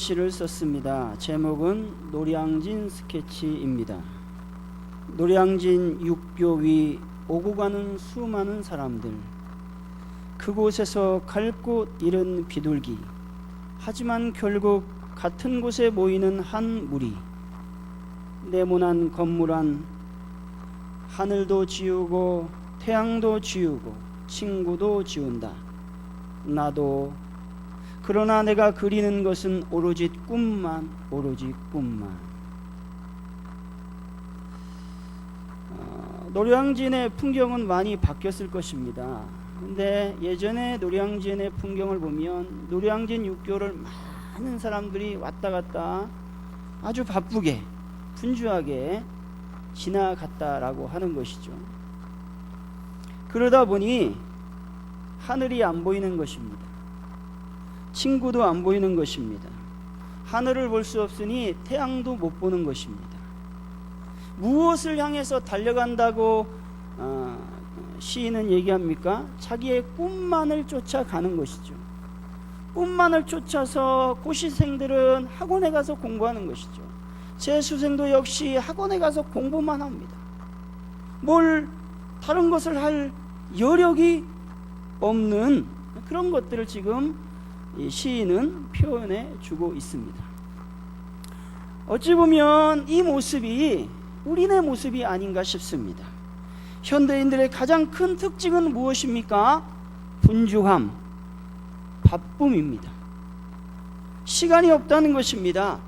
시를 썼습니다. 제목은 노량진 스케치입니다. 노량진 육교 위 오고 가는 수많은 사람들, 그곳에서 갈 곳 잃은 비둘기, 하지만 결국 같은 곳에 모이는 한 무리. 네모난 건물 안 하늘도 지우고 태양도 지우고 친구도 지운다. 나도. 그러나 내가 그리는 것은 오로지 꿈만, 오로지 꿈만. 노량진의 풍경은 많이 바뀌었을 것입니다. 근데 예전에 노량진의 풍경을 보면 노량진 육교를 많은 사람들이 왔다 갔다 아주 바쁘게 분주하게 지나갔다라고 하는 것이죠. 그러다 보니 하늘이 안 보이는 것입니다. 친구도 안 보이는 것입니다. 하늘을 볼 수 없으니 태양도 못 보는 것입니다. 무엇을 향해서 달려간다고 시인은 얘기합니까? 자기의 꿈만을 쫓아가는 것이죠. 꿈만을 쫓아서 고시생들은 학원에 가서 공부하는 것이죠. 재수생도 역시 학원에 가서 공부만 합니다. 뭘 다른 것을 할 여력이 없는 그런 것들을 지금 이 시인은 표현해 주고 있습니다. 어찌 보면 이 모습이 우리네 모습이 아닌가 싶습니다. 현대인들의 가장 큰 특징은 무엇입니까? 분주함, 바쁨입니다. 시간이 없다는 것입니다.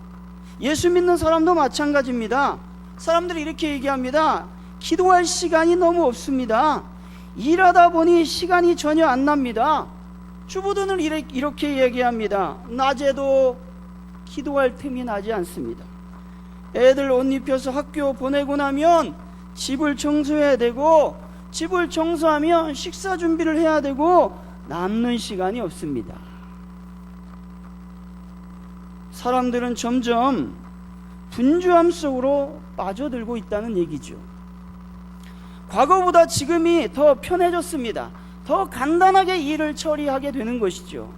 예수 믿는 사람도 마찬가지입니다. 사람들이 이렇게 얘기합니다. 기도할 시간이 너무 없습니다. 일하다 보니 시간이 전혀 안 납니다. 주부들은 이렇게 얘기합니다. 낮에도 기도할 틈이 나지 않습니다. 애들 옷 입혀서 학교 보내고 나면 집을 청소해야 되고, 집을 청소하면 식사 준비를 해야 되고, 남는 시간이 없습니다. 사람들은 점점 분주함 속으로 빠져들고 있다는 얘기죠. 과거보다 지금이 더 편해졌습니다. 더 간단하게 일을 처리하게 되는 것이죠.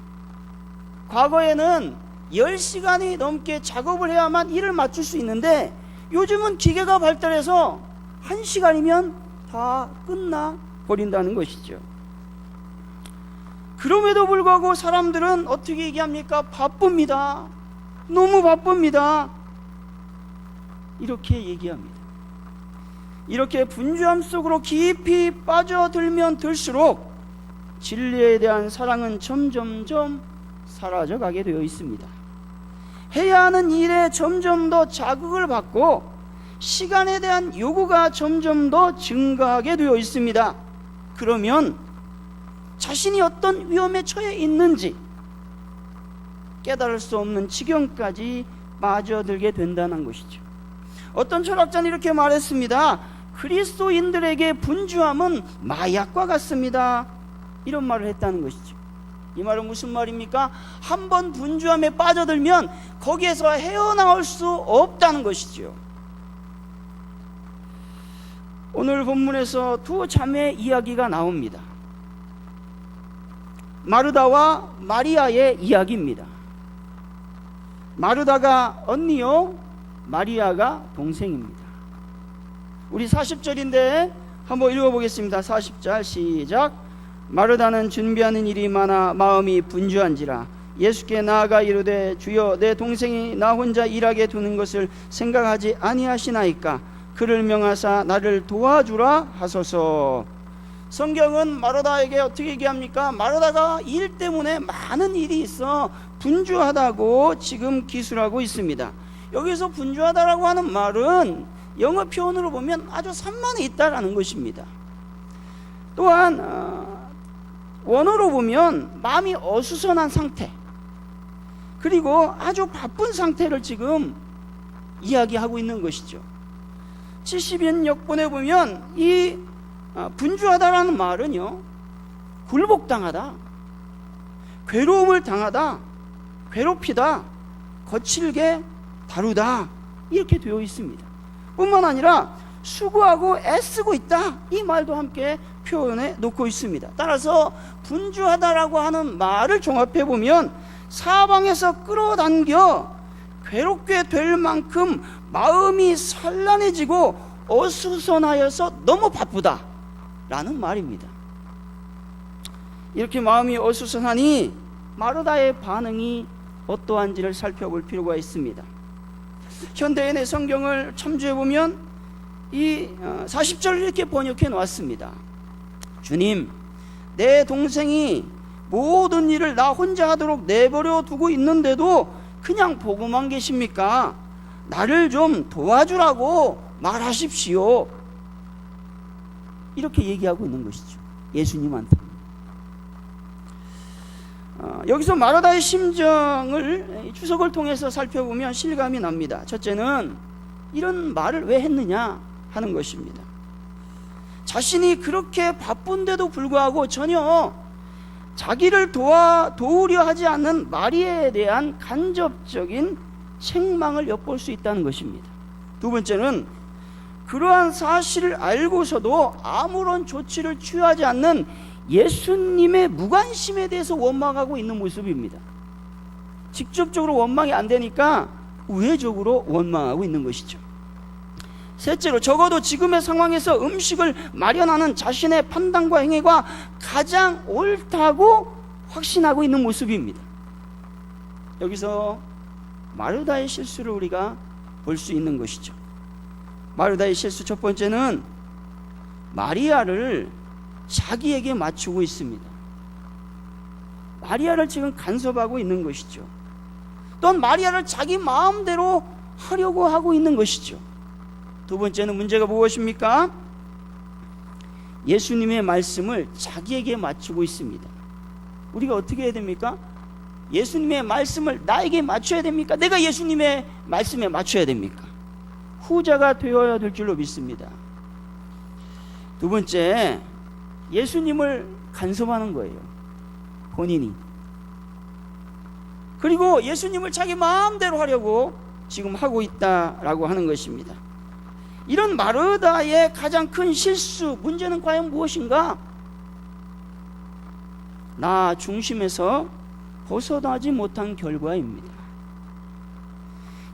과거에는 10시간이 넘게 작업을 해야만 일을 마칠 수 있는데 요즘은 기계가 발달해서 1시간이면 다 끝나버린다는 것이죠. 그럼에도 불구하고 사람들은 어떻게 얘기합니까? 바쁩니다. 너무 바쁩니다. 이렇게 얘기합니다. 이렇게 분주함 속으로 깊이 빠져들면 들수록 진리에 대한 사랑은 점점점 사라져가게 되어 있습니다. 해야 하는 일에 점점 더 자극을 받고 시간에 대한 요구가 점점 더 증가하게 되어 있습니다. 그러면 자신이 어떤 위험에 처해 있는지 깨달을 수 없는 지경까지 빠져들게 된다는 것이죠. 어떤 철학자는 이렇게 말했습니다. 그리스도인들에게 분주함은 마약과 같습니다. 이런 말을 했다는 것이죠. 이 말은 무슨 말입니까? 한번 분주함에 빠져들면 거기에서 헤어나올 수 없다는 것이죠. 오늘 본문에서 두 자매의 이야기가 나옵니다. 마르다와 마리아의 이야기입니다. 마르다가 언니요, 마리아가 동생입니다. 우리 40절인데 한번 읽어보겠습니다. 40절 시작. 마르다는 준비하는 일이 많아 마음이 분주한지라 예수께 나아가 이르되 주여, 내 동생이 나 혼자 일하게 두는 것을 생각하지 아니하시나이까? 그를 명하사 나를 도와주라 하소서. 성경은 마르다에게 어떻게 얘기합니까? 마르다가 일 때문에 많은 일이 있어 분주하다고 지금 기술하고 있습니다. 여기서 분주하다라고 하는 말은 영어 표현으로 보면 아주 산만해 있다라는 것입니다. 또한 원어로 보면 마음이 어수선한 상태, 그리고 아주 바쁜 상태를 지금 이야기하고 있는 것이죠. 70인 역본에 보면 이 분주하다라는 말은요, 굴복당하다, 괴로움을 당하다, 괴롭히다, 거칠게 다루다, 이렇게 되어 있습니다. 뿐만 아니라 수고하고 애쓰고 있다, 이 말도 함께 표현해 놓고 있습니다. 따라서 분주하다라고 하는 말을 종합해 보면 사방에서 끌어당겨 괴롭게 될 만큼 마음이 산란해지고 어수선하여서 너무 바쁘다 라는 말입니다. 이렇게 마음이 어수선하니 마르다의 반응이 어떠한지를 살펴볼 필요가 있습니다. 현대인의 성경을 참조해 보면 이 40절을 이렇게 번역해 놓았습니다. 주님, 내 동생이 모든 일을 나 혼자 하도록 내버려 두고 있는데도 그냥 보고만 계십니까? 나를 좀 도와주라고 말하십시오. 이렇게 얘기하고 있는 것이죠. 예수님한테. 여기서 마르다의 심정을 추석을 통해서 살펴보면 실감이 납니다. 첫째는 이런 말을 왜 했느냐 하는 것입니다. 자신이 그렇게 바쁜데도 불구하고 전혀 자기를 도우려 하지 않는 마리아에 대한 간접적인 책망을 엿볼 수 있다는 것입니다. 두 번째는 그러한 사실을 알고서도 아무런 조치를 취하지 않는 예수님의 무관심에 대해서 원망하고 있는 모습입니다. 직접적으로 원망이 안 되니까 우회적으로 원망하고 있는 것이죠. 셋째로 적어도 지금의 상황에서 음식을 마련하는 자신의 판단과 행위가 가장 옳다고 확신하고 있는 모습입니다. 여기서 마르다의 실수를 우리가 볼 수 있는 것이죠. 마르다의 실수 첫 번째는 마리아를 자기에게 맞추고 있습니다. 마리아를 지금 간섭하고 있는 것이죠. 또한 마리아를 자기 마음대로 하려고 하고 있는 것이죠. 두 번째는 문제가 무엇입니까? 예수님의 말씀을 자기에게 맞추고 있습니다. 우리가 어떻게 해야 됩니까? 예수님의 말씀을 나에게 맞춰야 됩니까? 내가 예수님의 말씀에 맞춰야 됩니까? 후자가 되어야 될 줄로 믿습니다. 두 번째, 예수님을 간섭하는 거예요. 본인이. 그리고 예수님을 자기 마음대로 하려고 지금 하고 있다라고 하는 것입니다. 이런 마르다의 가장 큰 실수, 문제는 과연 무엇인가? 나 중심에서 벗어나지 못한 결과입니다.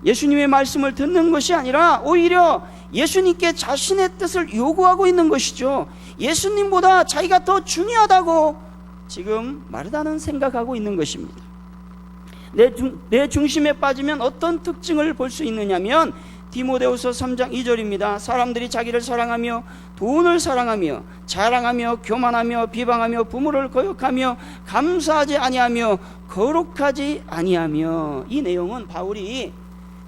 예수님의 말씀을 듣는 것이 아니라 오히려 예수님께 자신의 뜻을 요구하고 있는 것이죠. 예수님보다 자기가 더 중요하다고 지금 마르다는 생각하고 있는 것입니다. 내 중심에 빠지면 어떤 특징을 볼 수 있느냐면 디모데후서 3장 2절입니다. 사람들이 자기를 사랑하며 돈을 사랑하며 자랑하며 교만하며 비방하며 부모를 거역하며 감사하지 아니하며 거룩하지 아니하며. 이 내용은 바울이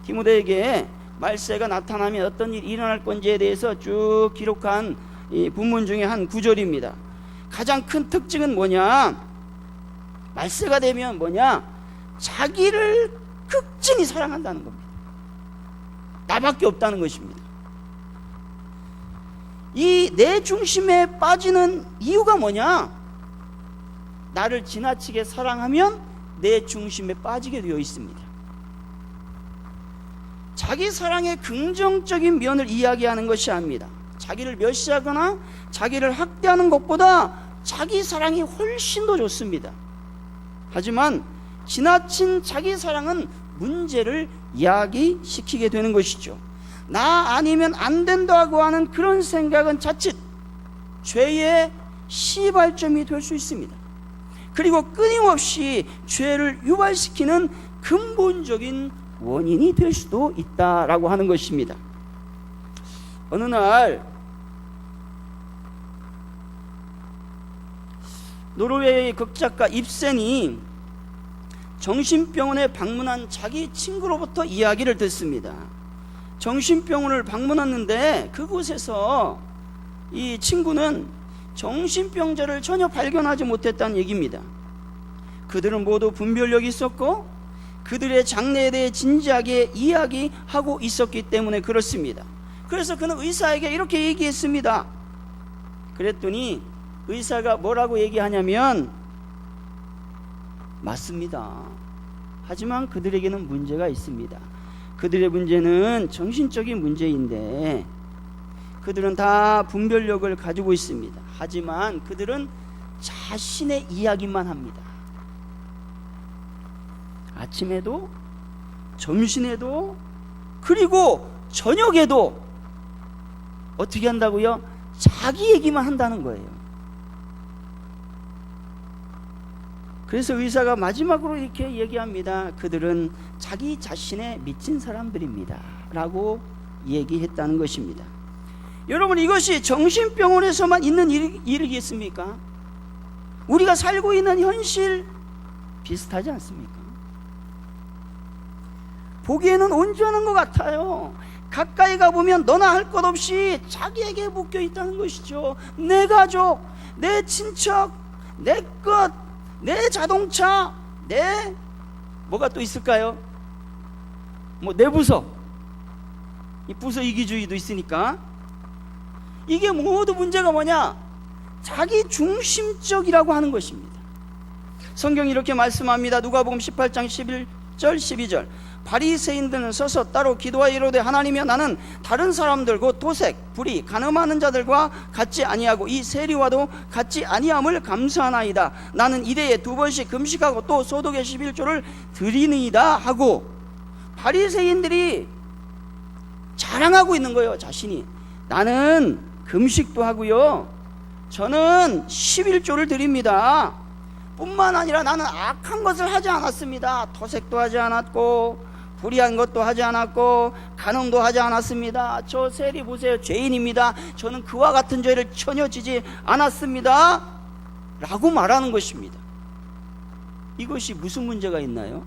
디모데에게 말세가 나타나면 어떤 일이 일어날 건지에 대해서 쭉 기록한 이 본문 중에 한 구절입니다. 가장 큰 특징은 뭐냐? 말세가 되면 뭐냐? 자기를 극진히 사랑한다는 겁니다. 나밖에 없다는 것입니다. 이 내 중심에 빠지는 이유가 뭐냐? 나를 지나치게 사랑하면 내 중심에 빠지게 되어 있습니다. 자기 사랑의 긍정적인 면을 이야기하는 것이 아닙니다. 자기를 멸시하거나 자기를 학대하는 것보다 자기 사랑이 훨씬 더 좋습니다. 하지만 지나친 자기 사랑은 문제를 야기시키게 되는 것이죠. 나 아니면 안 된다고 하는 그런 생각은 자칫 죄의 시발점이 될 수 있습니다. 그리고 끊임없이 죄를 유발시키는 근본적인 원인이 될 수도 있다라고 하는 것입니다. 어느 날 노르웨이 극작가 입센이 정신병원에 방문한 자기 친구로부터 이야기를 듣습니다. 정신병원을 방문했는데 그곳에서 이 친구는 정신병자를 전혀 발견하지 못했다는 얘기입니다. 그들은 모두 분별력이 있었고 그들의 장래에 대해 진지하게 이야기하고 있었기 때문에 그렇습니다. 그래서 그는 의사에게 이렇게 얘기했습니다. 그랬더니 의사가 뭐라고 얘기하냐면, 맞습니다. 하지만 그들에게는 문제가 있습니다. 그들의 문제는 정신적인 문제인데 그들은 다 분별력을 가지고 있습니다. 하지만 그들은 자신의 이야기만 합니다. 아침에도, 점심에도, 그리고 저녁에도 어떻게 한다고요? 자기 얘기만 한다는 거예요. 그래서 의사가 마지막으로 이렇게 얘기합니다. 그들은 자기 자신에 미친 사람들입니다 라고 얘기했다는 것입니다. 여러분, 이것이 정신병원에서만 있는 일이겠습니까? 우리가 살고 있는 현실 비슷하지 않습니까? 보기에는 온전한 것 같아요. 가까이 가보면 너나 할 것 없이 자기에게 묶여 있다는 것이죠. 내 가족, 내 친척, 내 것, 내 자동차, 내 뭐가 또 있을까요? 내 부서, 이 부서 이기주의도 있으니까. 이게 모두 문제가 뭐냐? 자기 중심적이라고 하는 것입니다. 성경이 이렇게 말씀합니다. 누가복음 18장 11절 12절. 바리새인들은 서서 따로 기도하여 이르되 하나님이여 나는 다른 사람들 곧 도색, 불의, 간음하는 자들과 같지 아니하고 이 세리와도 같지 아니함을 감사하나이다. 나는 이대에 2번씩 금식하고 또 소독의 11조를 드리니이다 하고, 바리새인들이 자랑하고 있는 거예요. 자신이 나는 금식도 하고요, 저는 11조를 드립니다. 뿐만 아니라 나는 악한 것을 하지 않았습니다. 토색도 하지 않았고 불의한 것도 하지 않았고 간음도 하지 않았습니다. 저 세리 보세요, 죄인입니다. 저는 그와 같은 죄를 전혀 지지 않았습니다 라고 말하는 것입니다. 이것이 무슨 문제가 있나요?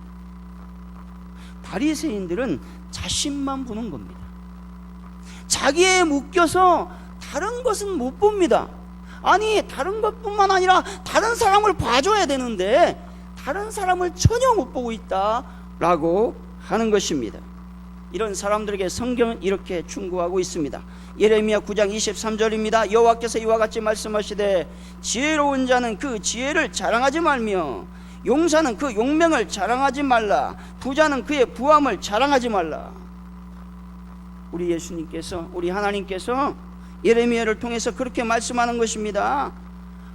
바리새인들은 자신만 보는 겁니다. 자기에 묶여서 다른 것은 못 봅니다. 아니, 다른 것뿐만 아니라 다른 사람을 봐줘야 되는데 다른 사람을 전혀 못 보고 있다라고 하는 것입니다. 이런 사람들에게 성경은 이렇게 충고하고 있습니다. 예레미야 9장 23절입니다. 여호와께서 이와 같이 말씀하시되 지혜로운 자는 그 지혜를 자랑하지 말며 용사는 그 용맹을 자랑하지 말라. 부자는 그의 부함을 자랑하지 말라. 우리 예수님께서, 우리 하나님께서 예레미야를 통해서 그렇게 말씀하는 것입니다.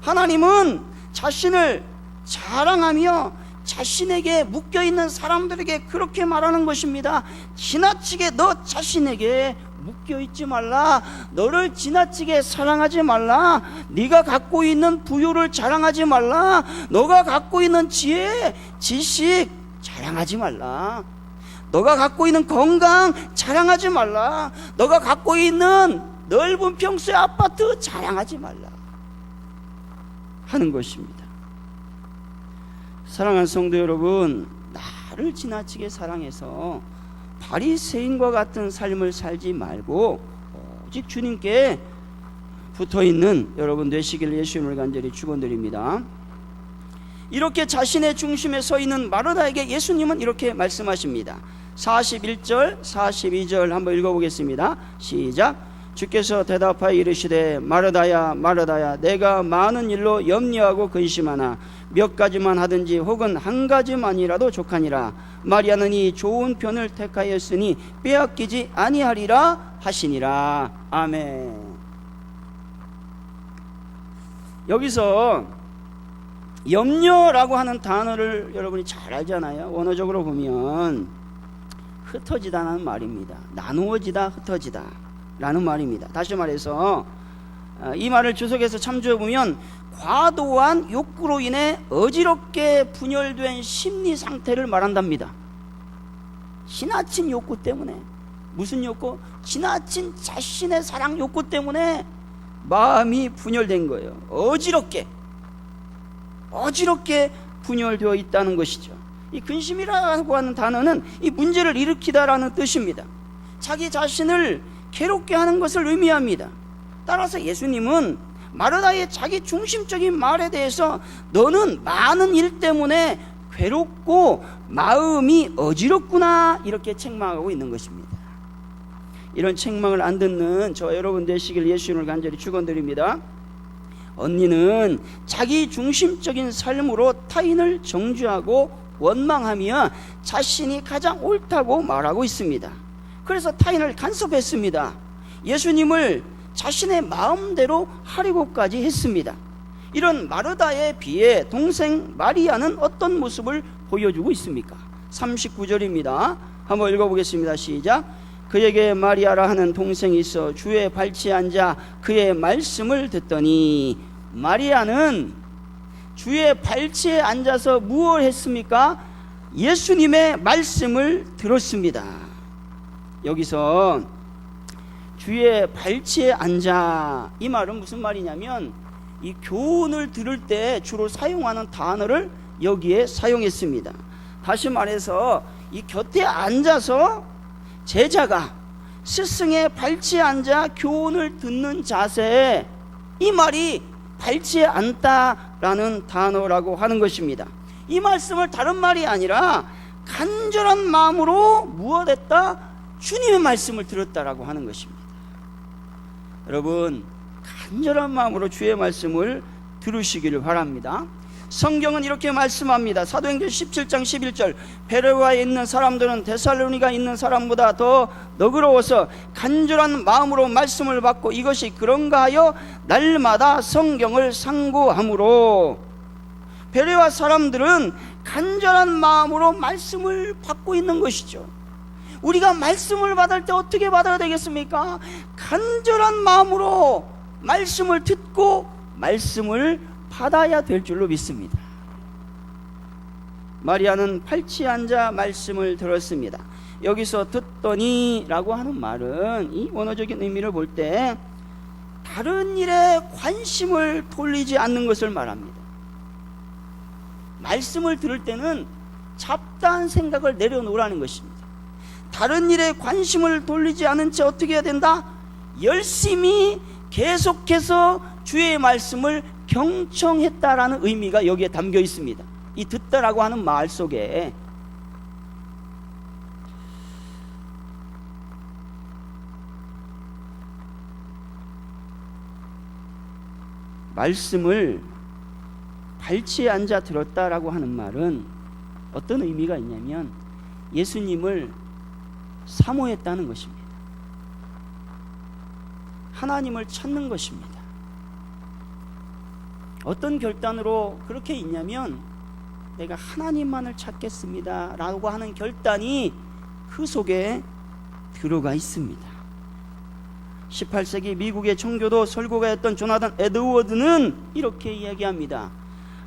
하나님은 자신을 자랑하며 자신에게 묶여있는 사람들에게 그렇게 말하는 것입니다. 지나치게 너 자신에게 묶여있지 말라. 너를 지나치게 사랑하지 말라. 네가 갖고 있는 부유를 자랑하지 말라. 너가 갖고 있는 지혜, 지식 자랑하지 말라. 너가 갖고 있는 건강 자랑하지 말라. 너가 갖고 있는 넓은 평수의 아파트 자랑하지 말라 하는 것입니다. 사랑하는 성도 여러분, 나를 지나치게 사랑해서 바리새인과 같은 삶을 살지 말고 오직 주님께 붙어있는 여러분 되시길 예수님을 간절히 축원드립니다. 이렇게 자신의 중심에 서 있는 마르다에게 예수님은 이렇게 말씀하십니다. 41절 42절 한번 읽어보겠습니다. 시작. 주께서 대답하여 이르시되 마르다야 마르다야 내가 많은 일로 염려하고 근심하나 몇 가지만 하든지 혹은 한 가지만이라도 족하니라. 마리아는 이 좋은 편을 택하였으니 빼앗기지 아니하리라 하시니라. 아멘. 여기서 염려라고 하는 단어를 여러분이 잘 알잖아요. 원어적으로 보면 흩어지다는 말입니다. 나누어지다, 흩어지다 라는 말입니다. 다시 말해서 이 말을 주석에서 참조해 보면 과도한 욕구로 인해 어지럽게 분열된 심리 상태를 말한답니다. 지나친 욕구 때문에, 무슨 욕구? 지나친 자신의 사랑 욕구 때문에 마음이 분열된 거예요. 어지럽게 분열되어 있다는 것이죠. 이 근심이라고 하는 단어는 이 문제를 일으키다라는 뜻입니다. 자기 자신을 괴롭게 하는 것을 의미합니다. 따라서 예수님은 마르다의 자기 중심적인 말에 대해서 너는 많은 일 때문에 괴롭고 마음이 어지럽구나 이렇게 책망하고 있는 것입니다. 이런 책망을 안 듣는 저 여러분 되시길 예수님을 간절히 축원드립니다. 언니는 자기 중심적인 삶으로 타인을 정죄하고 원망하며 자신이 가장 옳다고 말하고 있습니다. 그래서 타인을 간섭했습니다. 예수님을 자신의 마음대로 하려고까지 했습니다. 이런 마르다에 비해 동생 마리아는 어떤 모습을 보여주고 있습니까? 39절입니다. 한번 읽어보겠습니다. 시작. 그에게 마리아라 하는 동생이 있어 주의 발치에 앉아 그의 말씀을 듣더니, 마리아는 주의 발치에 앉아서 무엇을 했습니까? 예수님의 말씀을 들었습니다. 여기서 주의 발치에 앉아, 이 말은 무슨 말이냐면 이 교훈을 들을 때 주로 사용하는 단어를 여기에 사용했습니다. 다시 말해서 이 곁에 앉아서 제자가 스승의 발치에 앉아 교훈을 듣는 자세, 이 말이 발치에 앉다라는 단어라고 하는 것입니다. 이 말씀을 다른 말이 아니라 간절한 마음으로 무엇했다? 주님의 말씀을 들었다라고 하는 것입니다. 여러분, 간절한 마음으로 주의 말씀을 들으시기를 바랍니다. 성경은 이렇게 말씀합니다. 사도행전 17장 11절, 베레아에 있는 사람들은 데살로니가 있는 사람보다 더 너그러워서 간절한 마음으로 말씀을 받고 이것이 그런가 하여 날마다 성경을 상고하므로, 베레아 사람들은 간절한 마음으로 말씀을 받고 있는 것이죠. 우리가 말씀을 받을 때 어떻게 받아야 되겠습니까? 간절한 마음으로 말씀을 듣고 말씀을 받아야 될 줄로 믿습니다. 마리아는 발치에 앉아 말씀을 들었습니다. 여기서 듣더니 라고 하는 말은 이 원어적인 의미를 볼 때 다른 일에 관심을 돌리지 않는 것을 말합니다. 말씀을 들을 때는 잡다한 생각을 내려놓으라는 것입니다. 다른 일에 관심을 돌리지 않은 채 어떻게 해야 된다? 열심히 계속해서 주의 말씀을 경청했다라는 의미가 여기에 담겨 있습니다. 이 듣다라고 하는 말 속에 말씀을 발치에 앉아 들었다라고 하는 말은 어떤 의미가 있냐면 예수님을 사모했다는 것입니다. 하나님을 찾는 것입니다. 어떤 결단으로 그렇게 있냐면 내가 하나님만을 찾겠습니다 라고 하는 결단이 그 속에 들어가 있습니다. 18세기 미국의 청교도 설교가였던 조나단 에드워드는 이렇게 이야기합니다.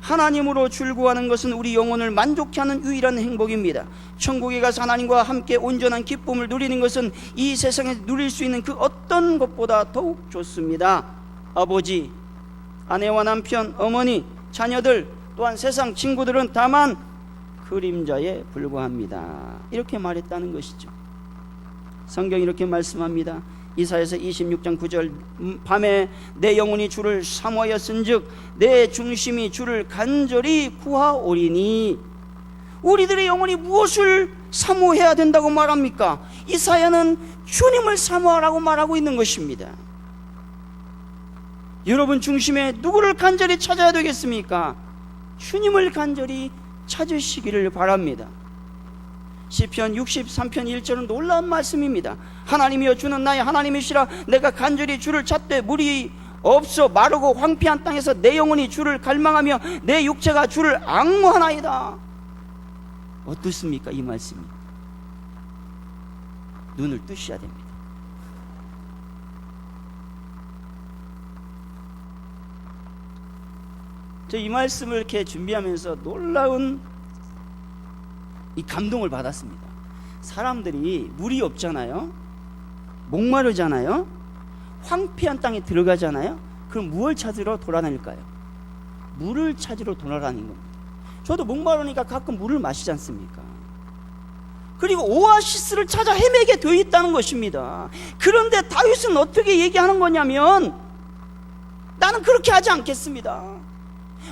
하나님으로 출구하는 것은 우리 영혼을 만족케 하는 유일한 행복입니다. 천국에 가서 하나님과 함께 온전한 기쁨을 누리는 것은 이 세상에 누릴 수 있는 그 어떤 것보다 더욱 좋습니다. 아버지, 아내와 남편, 어머니, 자녀들, 또한 세상 친구들은 다만 그림자에 불과합니다. 이렇게 말했다는 것이죠. 성경이 이렇게 말씀합니다. 이사야서 26장 9절, 밤에 내 영혼이 주를 사모하였은즉 내 중심이 주를 간절히 구하오리니. 우리들의 영혼이 무엇을 사모해야 된다고 말합니까? 이사야는 주님을 사모하라고 말하고 있는 것입니다. 여러분 중심에 누구를 간절히 찾아야 되겠습니까? 주님을 간절히 찾으시기를 바랍니다. 시편 63편 1절은 놀라운 말씀입니다. 하나님이여 주는 나의 하나님이시라. 내가 간절히 주를 찾되 물이 없어 마르고 황폐한 땅에서 내 영혼이 주를 갈망하며 내 육체가 주를 앙모하나이다. 어떻습니까 이 말씀이? 눈을 뜨셔야 됩니다. 저 이 말씀을 이렇게 준비하면서 놀라운 이 감동을 받았습니다. 사람들이 물이 없잖아요. 목마르잖아요. 황폐한 땅에 들어가잖아요. 그럼 무엇을 찾으러 돌아다닐까요? 물을 찾으러 돌아다니는 겁니다. 저도 목마르니까 가끔 물을 마시지 않습니까? 그리고 오아시스를 찾아 헤매게 되어 있다는 것입니다. 그런데 다윗은 어떻게 얘기하는 거냐면 나는 그렇게 하지 않겠습니다.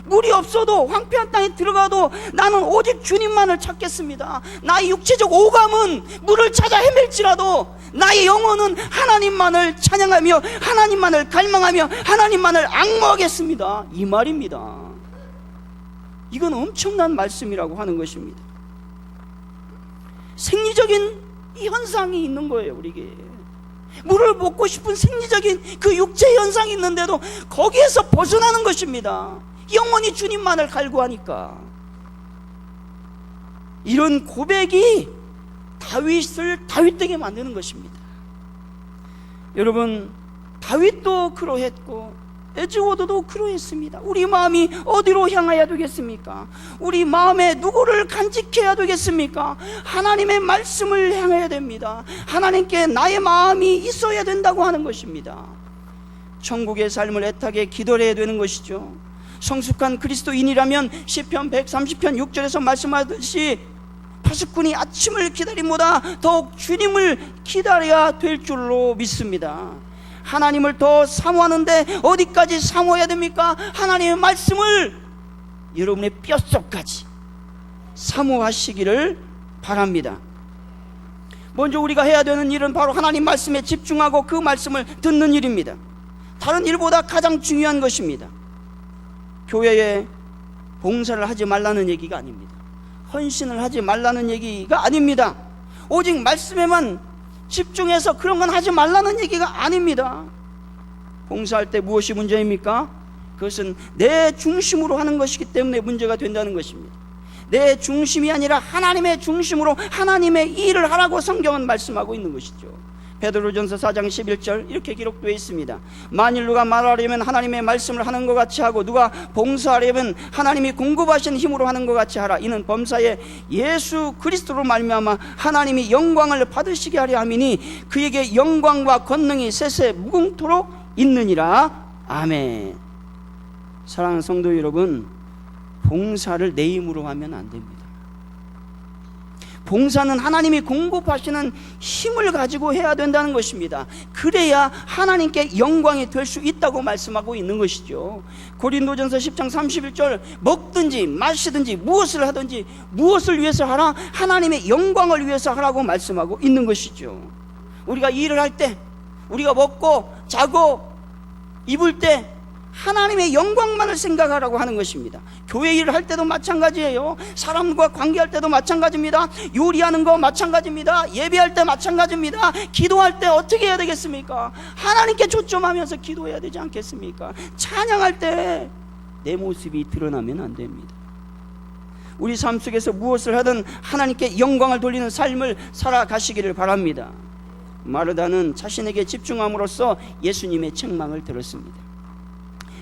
물이 없어도 황폐한 땅에 들어가도 나는 오직 주님만을 찾겠습니다. 나의 육체적 오감은 물을 찾아 헤맬지라도 나의 영혼은 하나님만을 찬양하며 하나님만을 갈망하며 하나님만을 앙모하겠습니다. 이 말입니다. 이건 엄청난 말씀이라고 하는 것입니다. 생리적인 이 현상이 있는 거예요. 우리에게 물을 먹고 싶은 생리적인 그 육체 현상이 있는데도 거기에서 벗어나는 것입니다. 영원히 주님만을 갈구하니까. 이런 고백이 다윗을 다윗되게 만드는 것입니다. 여러분, 다윗도 그러했고 에즈고드도 그러했습니다. 우리 마음이 어디로 향해야 되겠습니까? 우리 마음에 누구를 간직해야 되겠습니까? 하나님의 말씀을 향해야 됩니다. 하나님께 나의 마음이 있어야 된다고 하는 것입니다. 천국의 삶을 애타게 기도해야 되는 것이죠. 성숙한 그리스도인이라면 시편 130편 6절에서 말씀하듯이 파수꾼이 아침을 기다림보다 더욱 주님을 기다려야 될 줄로 믿습니다. 하나님을 더 사모하는데 어디까지 사모해야 됩니까? 하나님의 말씀을 여러분의 뼛속까지 사모하시기를 바랍니다. 먼저 우리가 해야 되는 일은 바로 하나님 말씀에 집중하고 그 말씀을 듣는 일입니다. 다른 일보다 가장 중요한 것입니다. 교회에 봉사를 하지 말라는 얘기가 아닙니다. 헌신을 하지 말라는 얘기가 아닙니다. 오직 말씀에만 집중해서 그런 건 하지 말라는 얘기가 아닙니다. 봉사할 때 무엇이 문제입니까? 그것은 내 중심으로 하는 것이기 때문에 문제가 된다는 것입니다. 내 중심이 아니라 하나님의 중심으로 하나님의 일을 하라고 성경은 말씀하고 있는 것이죠. 베드로전서 4장 11절 이렇게 기록되어 있습니다. 만일 누가 말하려면 하나님의 말씀을 하는 것 같이 하고 누가 봉사하려면 하나님이 공급하신 힘으로 하는 것 같이 하라. 이는 범사에 예수 그리스도로 말미암아 하나님이 영광을 받으시게 하려 함이니 그에게 영광과 권능이 세세 무궁토록 있느니라. 아멘. 사랑하는 성도 여러분, 봉사를 내 힘으로 하면 안 됩니다. 봉사는 하나님이 공급하시는 힘을 가지고 해야 된다는 것입니다. 그래야 하나님께 영광이 될 수 있다고 말씀하고 있는 것이죠. 고린도전서 10장 31절 먹든지 마시든지 무엇을 하든지 무엇을 위해서 하라? 하나님의 영광을 위해서 하라고 말씀하고 있는 것이죠. 우리가 일을 할 때, 우리가 먹고 자고 입을 때 하나님의 영광만을 생각하라고 하는 것입니다. 교회 일을 할 때도 마찬가지예요. 사람과 관계할 때도 마찬가지입니다. 요리하는 거 마찬가지입니다. 예배할 때 마찬가지입니다. 기도할 때 어떻게 해야 되겠습니까? 하나님께 초점하면서 기도해야 되지 않겠습니까? 찬양할 때 내 모습이 드러나면 안 됩니다. 우리 삶 속에서 무엇을 하든 하나님께 영광을 돌리는 삶을 살아가시기를 바랍니다. 마르다는 자신에게 집중함으로써 예수님의 책망을 들었습니다.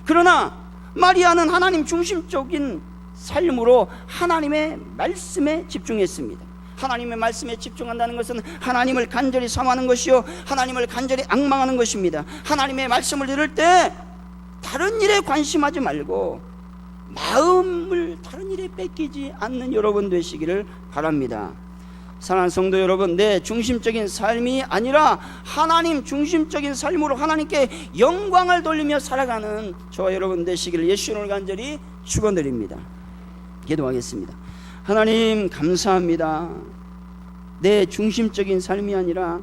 그러나 마리아는 하나님 중심적인 삶으로 하나님의 말씀에 집중했습니다. 하나님의 말씀에 집중한다는 것은 하나님을 간절히 사모하는 것이요 하나님을 간절히 앙망하는 것입니다. 하나님의 말씀을 들을 때 다른 일에 관심하지 말고 마음을 다른 일에 뺏기지 않는 여러분 되시기를 바랍니다. 사랑하는 성도 여러분, 내 중심적인 삶이 아니라 하나님 중심적인 삶으로 하나님께 영광을 돌리며 살아가는 저와 여러분 되시기를 예수님을 간절히 축원드립니다. 기도하겠습니다. 하나님 감사합니다. 내 중심적인 삶이 아니라